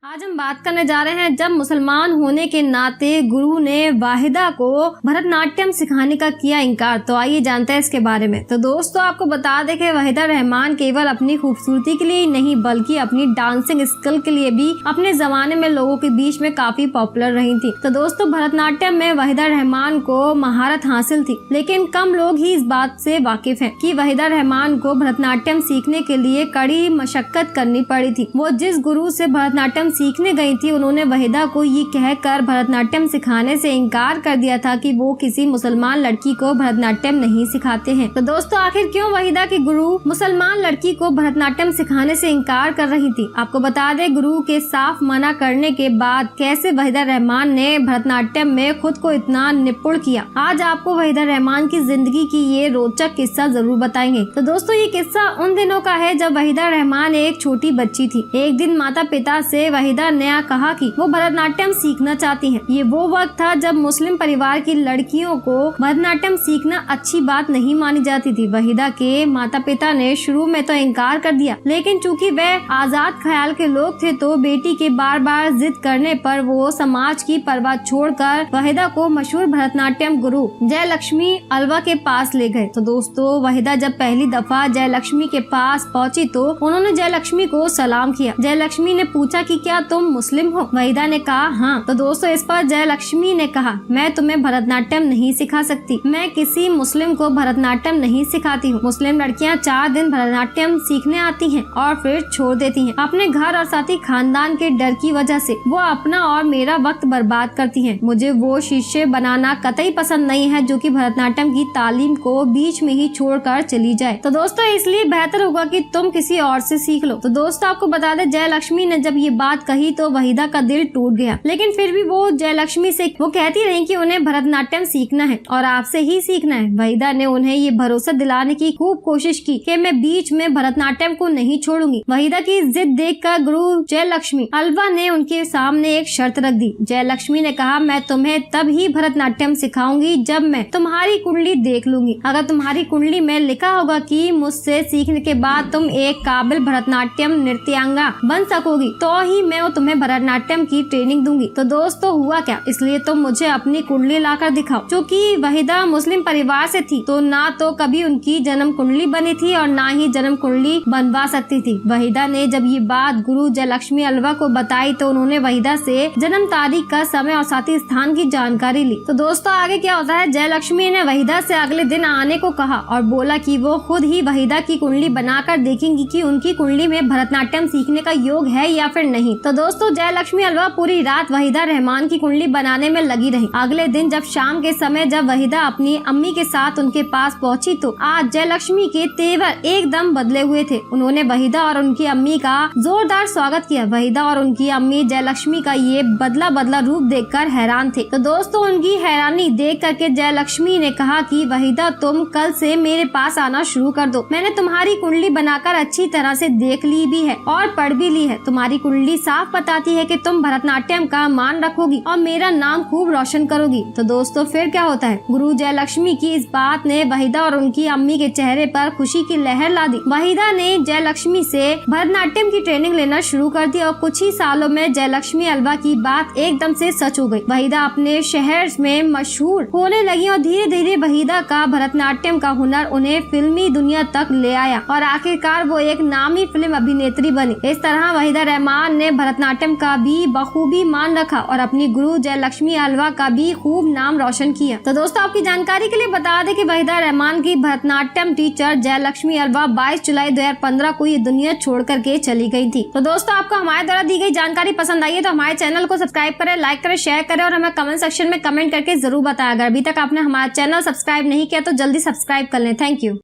आज हम बात करने जा रहे हैं जब मुसलमान होने के नाते गुरु ने वाहिदा को भरतनाट्यम सिखाने का किया इनकार। तो आइए जानते हैं इसके बारे में। तो दोस्तों आपको बता दें कि वाहिदा रहमान केवल अपनी खूबसूरती के लिए ही नहीं बल्कि अपनी डांसिंग स्किल के लिए भी अपने जमाने में लोगों के बीच में काफी पॉपुलर रही थी। तो दोस्तों भरतनाट्यम में वाहिदा रहमान को महारत हासिल थी, लेकिन कम लोग ही इस बात से वाकिफ हैं कि वाहिदा रहमान को भरतनाट्यम सीखने के लिए कड़ी मशक्कत करनी पड़ी थी। वो जिस गुरु से भरतनाट्यम सीखने गई थी उन्होंने वाहिदा को ये कहकर भरतनाट्यम सिखाने से इनकार कर दिया था कि वो किसी मुसलमान लड़की को भरतनाट्यम नहीं सिखाते हैं। तो दोस्तों आखिर क्यों वाहिदा की गुरु मुसलमान लड़की को भरतनाट्यम सिखाने से इनकार कर रही थी? आपको बता दें गुरु के साफ मना करने के बाद कैसे वाहिदा रहमान ने भरतनाट्यम में खुद को इतना निपुण किया। आज आपको वाहिदा रहमान की जिंदगी की ये रोचक किस्सा जरूर बताएंगे। तो दोस्तों ये किस्सा उन दिनों का है जब वाहिदा रहमान एक छोटी बच्ची थी। एक दिन माता पिता से वाहिदा ने कहा कि वो भरतनाट्यम सीखना चाहती हैं। ये वो वक्त था जब मुस्लिम परिवार की लड़कियों को भरतनाट्यम सीखना अच्छी बात नहीं मानी जाती थी। वाहिदा के माता पिता ने शुरू में तो इनकार कर दिया, लेकिन चूंकि वह आजाद ख्याल के लोग थे तो बेटी के बार बार जिद करने पर वो समाज की परवाह छोड़कर वाहिदा को मशहूर भरतनाट्यम गुरु जयलक्ष्मी अलवा के पास ले गए। तो दोस्तों वाहिदा जब पहली दफा जयलक्ष्मी के पास पहुंची तो उन्होंने जयलक्ष्मी को सलाम किया। जयलक्ष्मी ने पूछा कि क्या तुम मुस्लिम हो? वाहिदा ने कहा हाँ। तो दोस्तों इस पर जयलक्ष्मी ने कहा मैं तुम्हें भरतनाट्यम नहीं सिखा सकती, मैं किसी मुस्लिम को भरतनाट्यम नहीं सिखाती हूँ। मुस्लिम लड़कियाँ 4 दिन भरतनाट्यम सीखने आती हैं और फिर छोड़ देती हैं। अपने घर और साथ ही खानदान के डर की वजह से वो अपना और मेरा वक्त बर्बाद करती हैं। मुझे वो शिष्य बनाना कतई पसंद नहीं है जो कि भरतनाट्यम की तालीम को बीच में ही छोड़कर चली जाए। तो दोस्तों इसलिए बेहतर होगा कि तुम किसी और से सीख लो। तो दोस्तों आपको बता दें जयलक्ष्मी ने जब ये बात कही तो वाहिदा का दिल टूट गया, लेकिन फिर भी वो जयलक्ष्मी से वो कहती रही कि उन्हें भरतनाट्यम सीखना है और आपसे ही सीखना है। वाहिदा ने उन्हें ये भरोसा दिलाने की खूब कोशिश की कि मैं बीच में भरतनाट्यम को नहीं छोड़ूंगी। वाहिदा की जिद देखकर गुरु जयलक्ष्मी अलवा ने उनके सामने एक शर्त रख दी। जयलक्ष्मी ने कहा मैं तुम्हें तब ही भरतनाट्यम सिखाऊंगी जब मैं तुम्हारी कुंडली देख लूंगी। अगर तुम्हारी कुंडली में लिखा होगा कि मुझसे सीखने के बाद तुम एक काबिल भरतनाट्यम नृत्यांगा बन सकोगी तो ही मैं तुम्हें भरतनाट्यम की ट्रेनिंग दूंगी। तो दोस्तों हुआ क्या, इसलिए तुम मुझे अपनी कुंडली लाकर दिखाओ। क्योंकि वाहिदा मुस्लिम परिवार से थी तो ना तो कभी उनकी जन्म कुंडली बनी थी और ना ही जन्म कुंडली बनवा सकती थी। वाहिदा ने जब ये बात गुरु जयलक्ष्मी अलवा को बताई तो उन्होंने वाहिदा से जन्म तारीख का समय और साथ ही स्थान की जानकारी ली। तो दोस्तों आगे क्या होता है, जयलक्ष्मी ने वाहिदा से अगले दिन आने को कहा और बोला कि वो खुद ही वाहिदा की कुंडली बनाकर देखेंगी कि उनकी कुंडली में भरतनाट्यम सीखने का योग है या फिर नहीं। तो दोस्तों जयलक्ष्मी अलवा पूरी रात वाहिदा रहमान की कुंडली बनाने में लगी रही। अगले दिन जब शाम के समय जब वाहिदा अपनी अम्मी के साथ उनके पास पहुंची तो आज जयलक्ष्मी के तेवर एकदम बदले हुए थे। उन्होंने वाहिदा और उनकी अम्मी का जोरदार स्वागत किया। वाहिदा और उनकी अम्मी जयलक्ष्मी का ये बदला रूप देखकर हैरान थे। तो दोस्तों उनकी हैरानी देख करके जयलक्ष्मी ने कहा कि वाहिदा तुम कल से मेरे पास आना शुरू कर दो। मैंने तुम्हारी कुंडली बनाकर अच्छी तरह से देख ली भी है और पढ़ भी ली है। तुम्हारी कुंडली साफ बताती है कि तुम भरतनाट्यम का मान रखोगी और मेरा नाम खूब रोशन करोगी। तो दोस्तों फिर क्या होता है, गुरु जयलक्ष्मी की इस बात ने वाहिदा और उनकी अम्मी के चेहरे पर खुशी की लहर ला दी। वाहिदा ने जयलक्ष्मी से भरतनाट्यम की ट्रेनिंग लेना शुरू कर दी और कुछ ही सालों में जयलक्ष्मी अलवा की बात एकदम से सच हो गई। वाहिदा अपने शहर में मशहूर होने लगी और धीरे धीरे वाहिदा का भरतनाट्यम का हुनर उन्हें फिल्मी दुनिया तक ले आया और आखिरकार वो एक नामी फिल्म अभिनेत्री बनी। इस तरह वाहिदा रहमान ने भरतनाट्यम का भी बखूबी मान रखा और अपनी गुरु जयलक्ष्मी अलवा का भी खूब नाम रोशन किया। तो दोस्तों आपकी जानकारी के लिए बता दें कि वाहिदा रहमान की भरतनाट्यम टीचर जयलक्ष्मी अलवा 22 जुलाई 2015 को ये दुनिया छोड़ करके चली गई थी। तो दोस्तों आपको हमारे द्वारा दी गई जानकारी पसंद आई है तो हमारे चैनल को सब्सक्राइब करें, लाइक करें, शेयर करें और हमें कमेंट सेक्शन में कमेंट करके जरूर बताएं। अगर अभी तक आपने हमारा चैनल सब्सक्राइब नहीं किया तो जल्दी सब्सक्राइब कर लें। Thank you.